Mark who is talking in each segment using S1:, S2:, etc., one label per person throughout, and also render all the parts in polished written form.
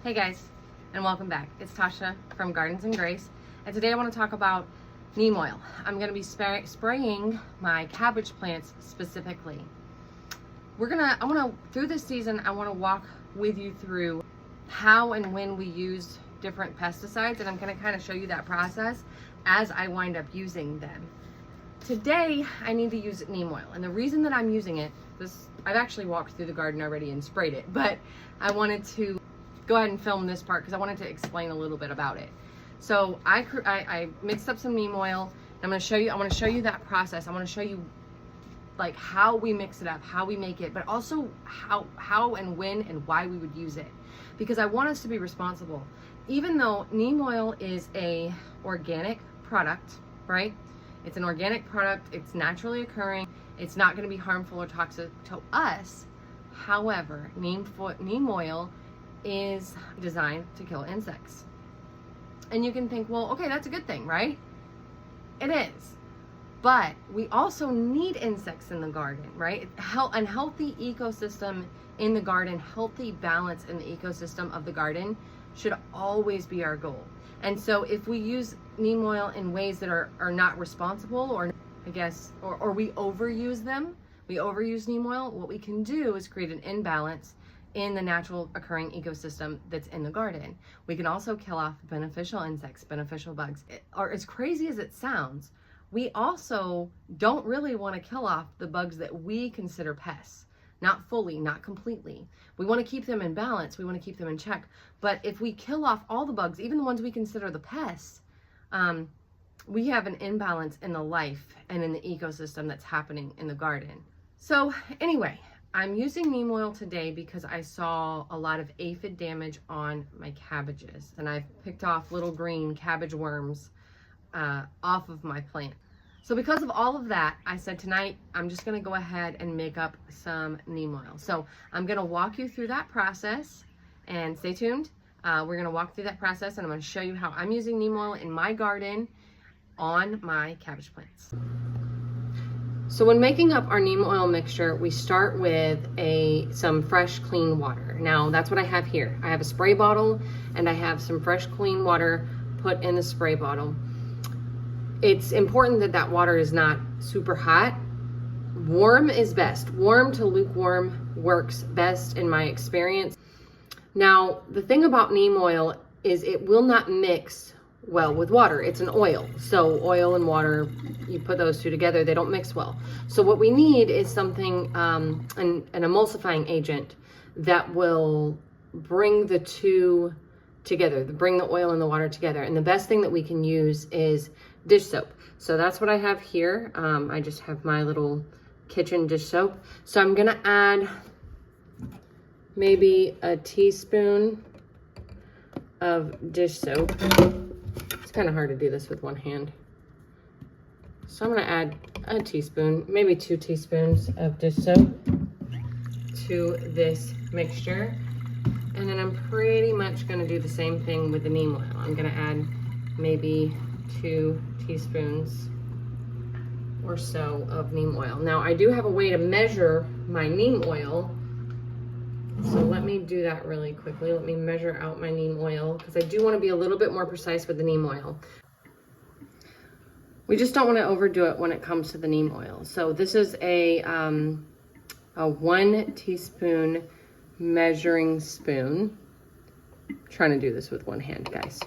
S1: Hey guys, and welcome back. It's Tasha from Gardens and Grace, and today I want to talk about neem oil. I'm going to be spraying my cabbage plants specifically. Through this season, I want to walk with you through how and when we use different pesticides, and I'm going to kind of show you that process as I wind up using them. Today, I need to use neem oil, and the reason that I'm using it, I've actually walked through the garden already and sprayed it, but I wanted to go ahead and film this part because I wanted to explain a little bit about it. So I mixed up some neem oil. I'm going to show you. I want to show you that process. I want to show you like how we mix it up, how we make it, but also how and when and why we would use it, because I want us to be responsible. Even though neem oil is a organic product, right? It's an organic product. It's naturally occurring. It's not going to be harmful or toxic to us. However, neem oil is designed to kill insects. And you can think, well, okay, that's a good thing, right? It is. But we also need insects in the garden, right? A healthy ecosystem in the garden, healthy balance in the ecosystem of the garden should always be our goal. And so if we use neem oil in ways that are not responsible, or we overuse them, we overuse neem oil, what we can do is create an imbalance in the natural occurring ecosystem that's in the garden. We can also kill off beneficial insects, beneficial bugs. Or as crazy as it sounds, we also don't really want to kill off the bugs that we consider pests. Not fully, not completely. We want to keep them in balance. We want to keep them in check. But if we kill off all the bugs, even the ones we consider the pests, we have an imbalance in the life and in the ecosystem that's happening in the garden. So anyway, I'm using neem oil today because I saw a lot of aphid damage on my cabbages, and I've picked off little green cabbage worms off of my plant. So because of all of that, I said tonight I'm just going to go ahead and make up some neem oil. So I'm going to walk you through that process, and stay tuned. We're going to walk through that process, and I'm going to show you how I'm using neem oil in my garden on my cabbage plants. So when making up our neem oil mixture, we start with some fresh, clean water. Now that's what I have here. I have a spray bottle and I have some fresh, clean water put in the spray bottle. It's important that that water is not super hot. Warm is best. Warm to lukewarm works best in my experience. Now, the thing about neem oil is it will not mix well with water. It's an oil. So oil and water, you put those two together, they don't mix well. So what we need is something, an emulsifying agent that will bring the two together, bring the oil and the water together. And the best thing that we can use is dish soap. So that's what I have here. I just have my little kitchen dish soap. So I'm gonna add maybe a teaspoon of dish soap. It's kind of hard to do this with one hand. So I'm gonna add a teaspoon, maybe 2 teaspoons of dish soap to this mixture. And then I'm pretty much gonna do the same thing with the neem oil. I'm gonna add maybe 2 teaspoons or so of neem oil. Now I do have a way to measure my neem oil. So let me do that really quickly. Let me measure out my neem oil because I do want to be a little bit more precise with the neem oil. We just don't want to overdo it when it comes to the neem oil. So this is a 1 teaspoon measuring spoon. I'm trying to do this with one hand, guys.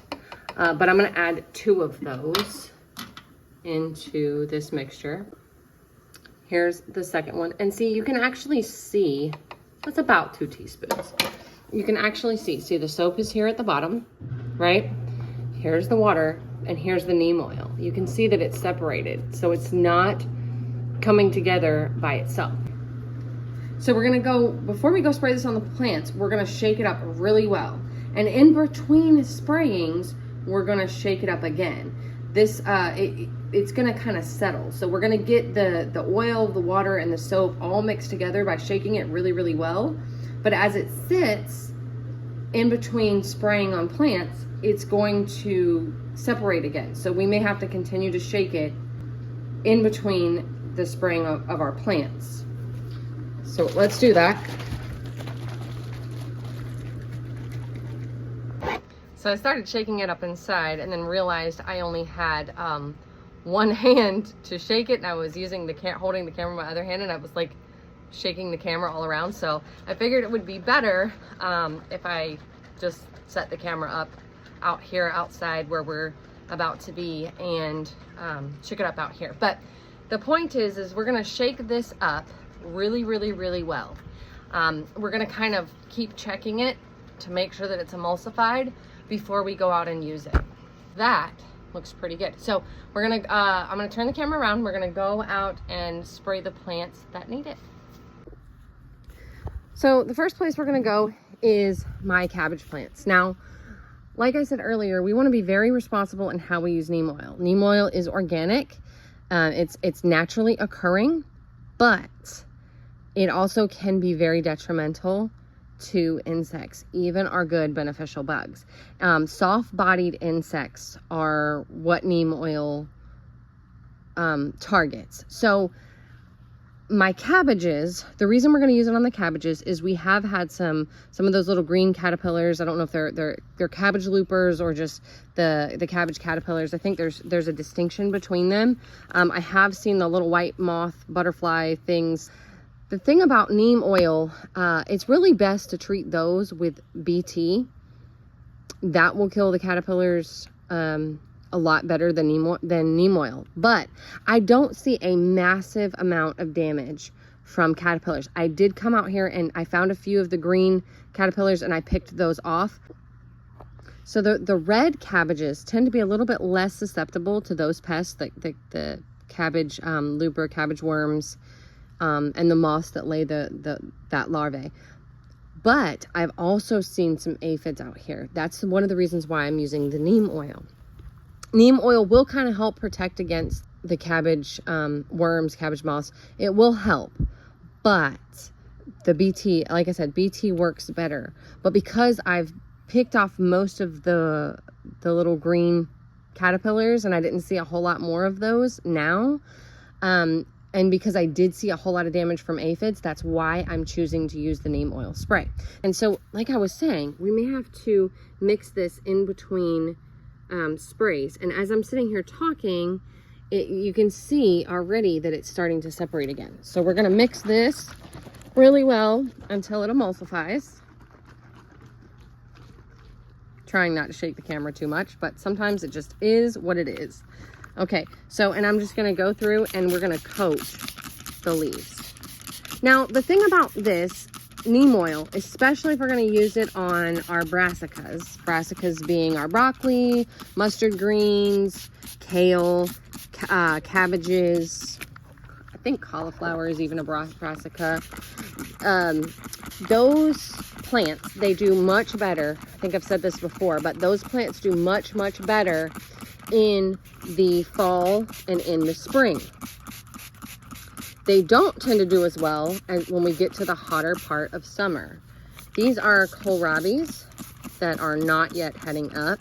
S1: But I'm going to add 2 of those into this mixture. Here's the second one. And see, you can actually see that's about 2 teaspoons. You can actually see the soap is here at the bottom, right? Here's the water and here's the neem oil. You can see that it's separated. So it's not coming together by itself. So we're gonna go, before we go spray this on the plants, we're gonna shake it up really well. And in between sprayings, we're gonna shake it up again. This, it's gonna kind of settle. So we're gonna get the oil, the water, and the soap all mixed together by shaking it really, really well. But as it sits in between spraying on plants, it's going to separate again. So we may have to continue to shake it in between the spraying of our plants. So let's do that. So I started shaking it up inside and then realized I only had one hand to shake it, and I was using holding the camera with my other hand, and I was like shaking the camera all around. So I figured it would be better if I just set the camera up out here outside where we're about to be and shook it up out here. But the point is we're gonna shake this up really, really, really well. We're gonna kind of keep checking it to make sure that it's emulsified before we go out and use it. That looks pretty good. So we're gonna, I'm gonna turn the camera around. We're gonna go out and spray the plants that need it. So the first place we're gonna go is my cabbage plants. Now, like I said earlier, we wanna be very responsible in how we use neem oil. Neem oil is organic. It's naturally occurring, but it also can be very detrimental to insects, even our good beneficial bugs. Soft-bodied insects are what neem oil targets. So my cabbages, the reason we're going to use it on the cabbages is we have had some of those little green caterpillars. I don't know if they're cabbage loopers or just the cabbage caterpillars. I think there's a distinction between them. I have seen the little white moth butterfly things. The thing about neem oil, it's really best to treat those with BT. That will kill the caterpillars a lot better than neem oil. But I don't see a massive amount of damage from caterpillars. I did come out here and I found a few of the green caterpillars and I picked those off. So the red cabbages tend to be a little bit less susceptible to those pests, like the cabbage looper, cabbage worms, and the moths that lay that larvae. But I've also seen some aphids out here. That's one of the reasons why I'm using the neem oil. Neem oil will kind of help protect against the cabbage worms, cabbage moths. It will help, but the BT, like I said, BT works better. But because I've picked off most of the little green caterpillars and I didn't see a whole lot more of those now, and because I did see a whole lot of damage from aphids, that's why I'm choosing to use the neem oil spray. And so, like I was saying, we may have to mix this in between sprays. And as I'm sitting here talking, you can see already that it's starting to separate again. So we're gonna mix this really well until it emulsifies. Trying not to shake the camera too much, but sometimes it just is what it is. Okay, so, and I'm just gonna go through and we're gonna coat the leaves. Now, the thing about this neem oil, especially if we're gonna use it on our brassicas being our broccoli, mustard greens, kale, cabbages, I think cauliflower is even a brassica. Those plants, they do much better. I think I've said this before, but those plants do much, much better in the fall and in the spring. They don't tend to do as well as when we get to the hotter part of summer. These are kohlrabis that are not yet heading up.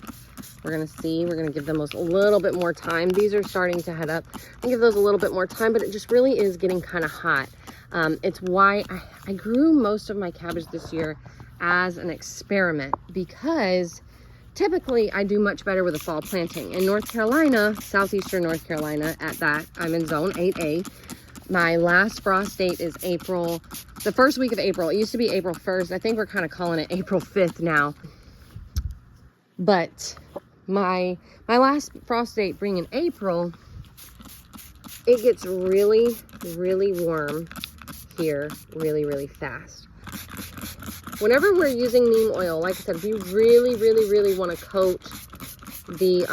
S1: We're gonna give them a little bit more time. These are starting to head up. I give those a little bit more time, but it just really is getting kind of hot. It's why I grew most of my cabbage this year as an experiment, because typically I do much better with a fall planting. In North Carolina, southeastern North Carolina at that, I'm in zone 8A. My last frost date is April, the first week of April. It used to be April 1st. I think we're kind of calling it April 5th now. But my last frost date being in April, it gets really, really warm here really, really fast. Whenever we're using neem oil, like I said, we really, really, really want to coat the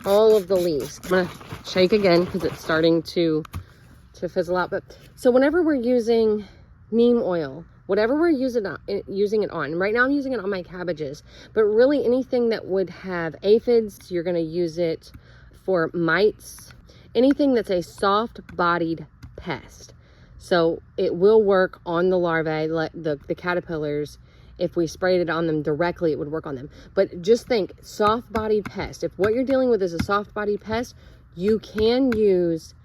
S1: all of the leaves. I'm gonna shake again because it's starting to fizzle out. But so whenever we're using neem oil, whatever we're using it on, right now I'm using it on my cabbages, but really anything that would have aphids, you're going to use it for mites, anything that's a soft-bodied pest. So it will work on the larvae, the caterpillars. If we sprayed it on them directly, it would work on them. But just think, soft-bodied pest. If what you're dealing with is a soft-bodied pest, you can use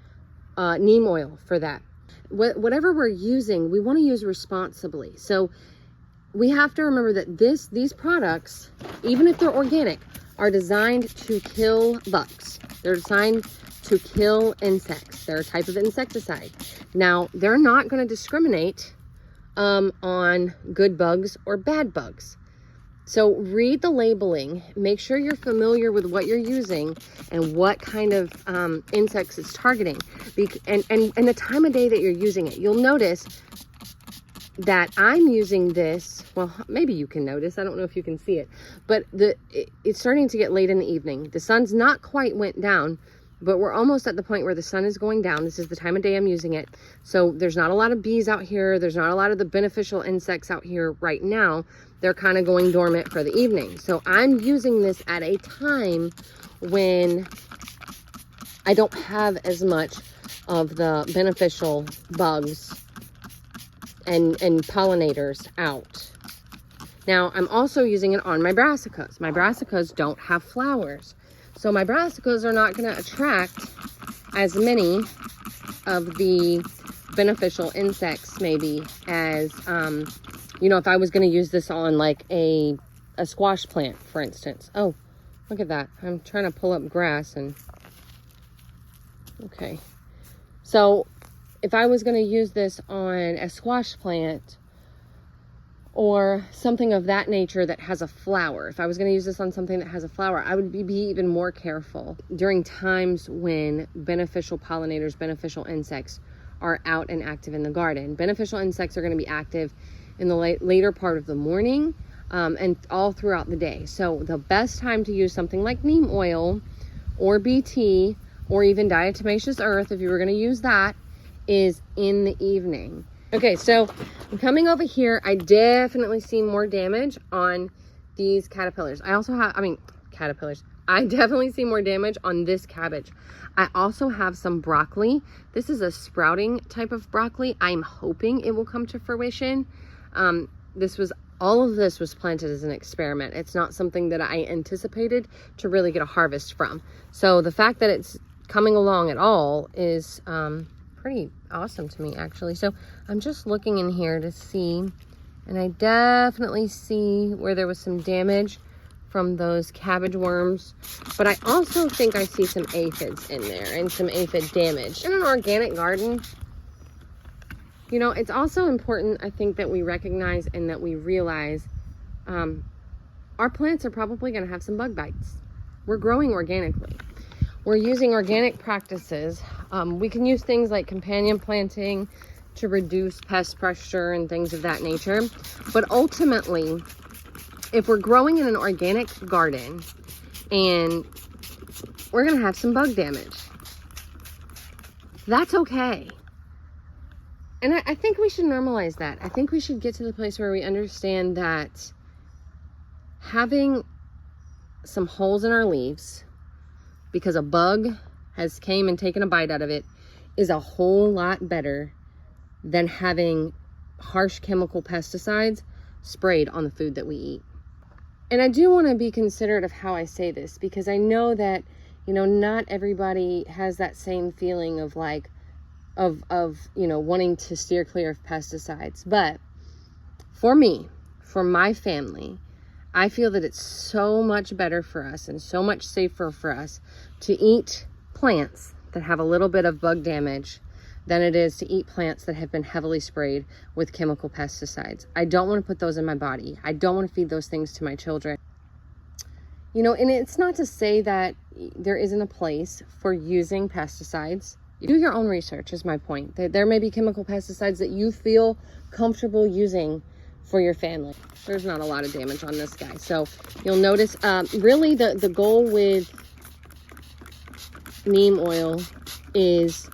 S1: neem oil for that. Whatever we're using, we want to use responsibly. So we have to remember that these products, even if they're organic, are designed to kill bugs. They're designed to kill insects. They're a type of insecticide. Now, they're not going to discriminate on good bugs or bad bugs. So read the labeling, make sure you're familiar with what you're using and what kind of insects it's targeting, and the time of day that you're using it. You'll notice that I'm using this, well, maybe you can notice, I don't know if you can see it, but it's starting to get late in the evening. The sun's not quite went down, but we're almost at the point where the sun is going down. This is the time of day I'm using it. So there's not a lot of bees out here. There's not a lot of the beneficial insects out here right now. They're kind of going dormant for the evening. So I'm using this at a time when I don't have as much of the beneficial bugs and pollinators out. Now, I'm also using it on my brassicas. My brassicas don't have flowers. So my brassicas are not going to attract as many of the beneficial insects maybe as, you know, if I was going to use this on like a squash plant, for instance. Oh, look at that. I'm trying to pull up grass and, okay. So if I was going to use this on a squash plant or something of that nature that has a flower, if I was going to use this on something that has a flower, I would be even more careful during times when beneficial pollinators, beneficial insects are out and active in the garden. Beneficial insects are going to be active in the later part of the morning and all throughout the day. So the best time to use something like neem oil or BT or even diatomaceous earth, if you were going to use that, is in the evening. Okay, so I'm coming over here. I definitely see more damage on these caterpillars. I also have, caterpillars. I definitely see more damage on this cabbage. I also have some broccoli. This is a sprouting type of broccoli. I'm hoping it will come to fruition. All of this was planted as an experiment. It's not something that I anticipated to really get a harvest from. So the fact that it's coming along at all is pretty awesome to me, actually. So I'm just looking in here to see, and I definitely see where there was some damage from those cabbage worms, but I also think I see some aphids in there and some aphid damage. In an organic garden, you know, it's also important, I think, that we recognize and that we realize our plants are probably going to have some bug bites. We're growing organically. We're using organic practices. We can use things like companion planting to reduce pest pressure and things of that nature. But ultimately, if we're growing in an organic garden and we're going to have some bug damage, that's okay. And I think we should normalize that. I think we should get to the place where we understand that having some holes in our leaves because a bug has came and taken a bite out of it is a whole lot better than having harsh chemical pesticides sprayed on the food that we eat. And I do want to be considerate of how I say this, because I know that, you know, not everybody has that same feeling of like, you know, wanting to steer clear of pesticides. But for me, for my family, I feel that it's so much better for us and so much safer for us to eat plants that have a little bit of bug damage than it is to eat plants that have been heavily sprayed with chemical pesticides. I don't want to put those in my body. I don't want to feed those things to my children. You know, and it's not to say that there isn't a place for using pesticides. You do your own research is my point. There may be chemical pesticides that you feel comfortable using for your family. There's not a lot of damage on this guy. So you'll notice, really the goal with neem oil is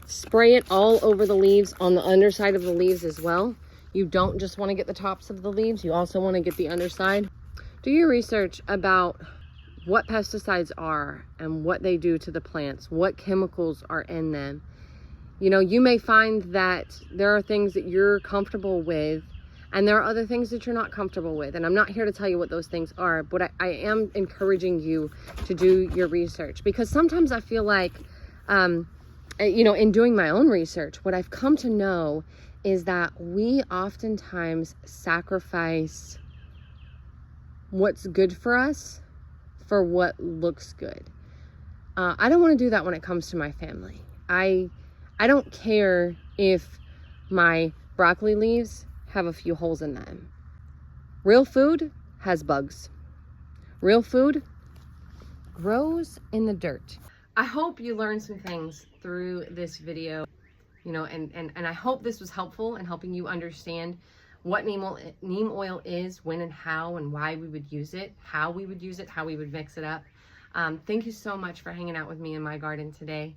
S1: spray it all over the leaves, on the underside of the leaves as well. You don't just want to get the tops of the leaves. You also want to get the underside. Do your research about what pesticides are and what they do to the plants, what chemicals are in them. You know, you may find that there are things that you're comfortable with and there are other things that you're not comfortable with. And I'm not here to tell you what those things are, but I am encouraging you to do your research, because sometimes I feel like, you know, in doing my own research, what I've come to know is that we oftentimes sacrifice what's good for us for what looks good. I don't want to do that when it comes to my family. I don't care if my broccoli leaves have a few holes in them. Real food has bugs. Real food grows in the dirt. I hope you learned some things through this video, you know, and I hope this was helpful in helping you understand what neem oil is, when and how and why we would use it, how we would use it, how we would mix it up. Thank you so much for hanging out with me in my garden today.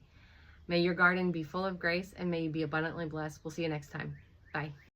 S1: May your garden be full of grace and may you be abundantly blessed. We'll see you next time. Bye.